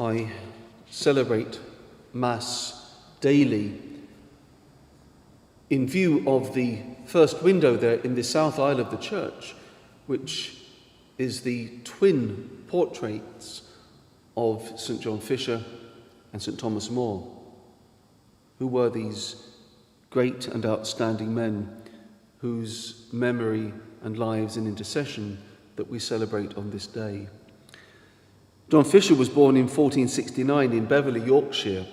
I celebrate Mass daily in view of the first window there in the south aisle of the church, which is the twin portraits of St. John Fisher and St. Thomas More, who were these great and outstanding men whose memory and lives in intercession that we celebrate on this day. John Fisher was born in 1469 in Beverley, Yorkshire.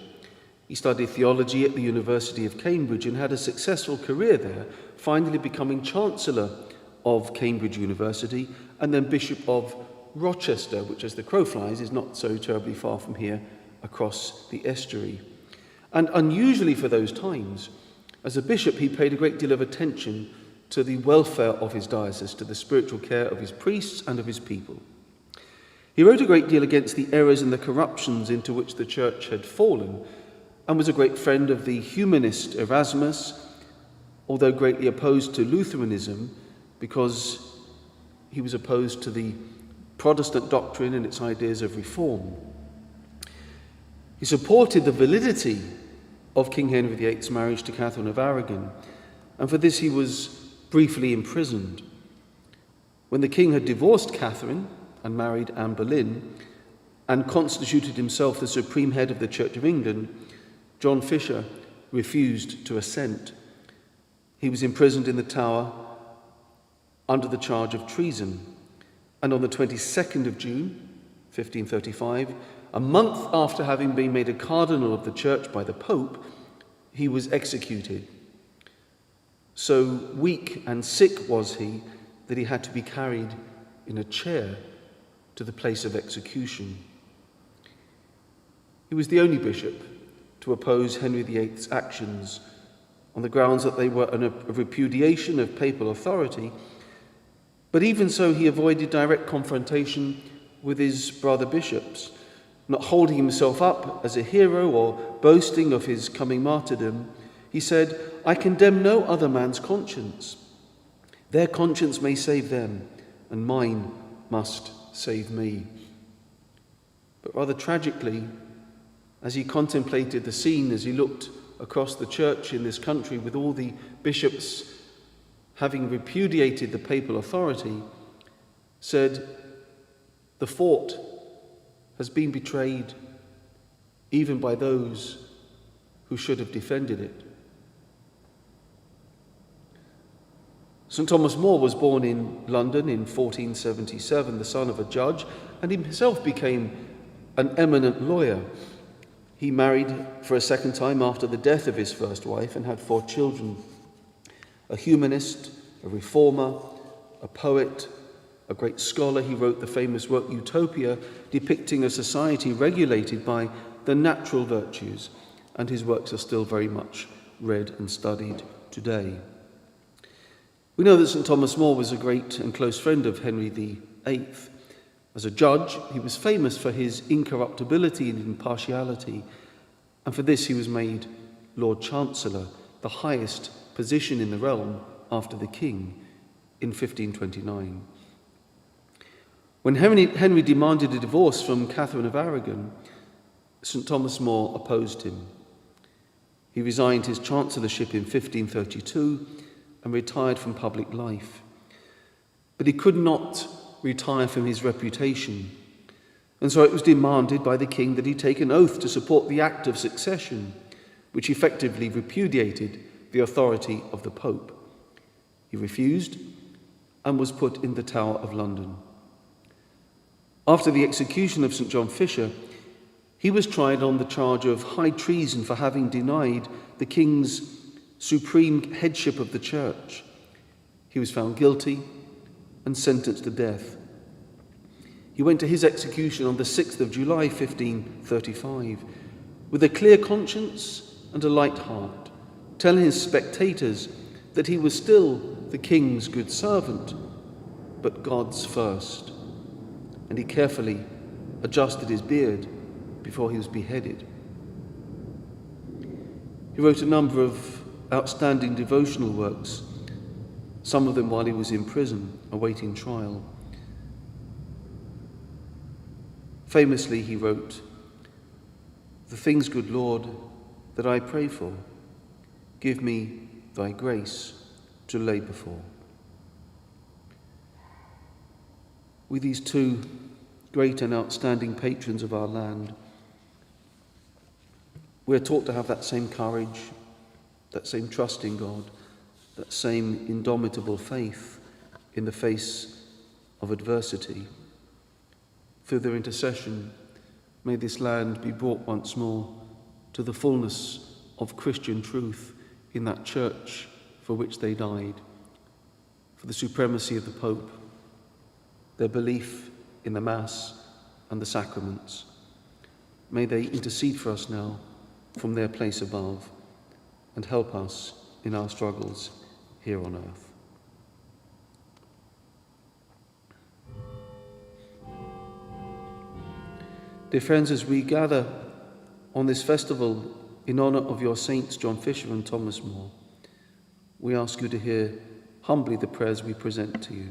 He studied theology at the University of Cambridge and had a successful career there, finally becoming Chancellor of Cambridge University and then Bishop of Rochester, which as the crow flies is not so terribly far from here across the estuary. And unusually for those times, as a bishop he paid a great deal of attention to the welfare of his diocese, to the spiritual care of his priests and of his people. He wrote a great deal against the errors and the corruptions into which the church had fallen, and was a great friend of the humanist Erasmus, although greatly opposed to Lutheranism because he was opposed to the Protestant doctrine and its ideas of reform. He supported the validity of King Henry VIII's marriage to Catherine of Aragon, and for this he was briefly imprisoned. When the king had divorced Catherine and married Anne Boleyn and constituted himself the supreme head of the Church of England, John Fisher refused to assent. He was imprisoned in the Tower under the charge of treason, and on the 22nd of June, 1535, a month after having been made a cardinal of the Church by the Pope, he was executed. So weak and sick was he that he had to be carried in a chair to the place of execution. He was the only bishop to oppose Henry VIII's actions on the grounds that they were a repudiation of papal authority, but even so he avoided direct confrontation with his brother bishops, not holding himself up as a hero or boasting of his coming martyrdom. He said, "I condemn no other man's conscience. Their conscience may save them, and mine must save me." But rather tragically, as he contemplated the scene, as he looked across the church in this country with all the bishops having repudiated the papal authority, said, "The fort has been betrayed even by those who should have defended it." St. Thomas More was born in London in 1477, the son of a judge, and himself became an eminent lawyer. He married for a second time after the death of his first wife and had 4 children. A humanist, a reformer, a poet, a great scholar, he wrote the famous work Utopia, depicting a society regulated by the natural virtues, and his works are still very much read and studied today. We know that St. Thomas More was a great and close friend of Henry VIII. As a judge, he was famous for his incorruptibility and impartiality, and for this he was made Lord Chancellor, the highest position in the realm after the king, in 1529. When Henry demanded a divorce from Catherine of Aragon, St. Thomas More opposed him. He resigned his chancellorship in 1532 and retired from public life. But he could not retire from his reputation, and so it was demanded by the king that he take an oath to support the Act of Succession, which effectively repudiated the authority of the Pope. He refused and was put in the Tower of London. After the execution of St. John Fisher, he was tried on the charge of high treason for having denied the king's supreme headship of the church. He was found guilty and sentenced to death. He went to his execution on the 6th of July, 1535, with a clear conscience and a light heart, telling his spectators that he was still the king's good servant, but God's first. And he carefully adjusted his beard before he was beheaded. He wrote a number of outstanding devotional works, some of them while he was in prison, awaiting trial. Famously, he wrote, the things, good Lord, that I pray for, give me thy grace to labour for. With these two great and outstanding patrons of our land, we're taught to have that same courage, that same trust in God, that same indomitable faith in the face of adversity. Through their intercession, may this land be brought once more to the fullness of Christian truth in that church for which they died, for the supremacy of the Pope, their belief in the Mass and the sacraments. May they intercede for us now from their place above and help us in our struggles here on earth. Dear friends, as we gather on this festival in honour of your saints John Fisher and Thomas More, we ask you to hear humbly the prayers we present to you.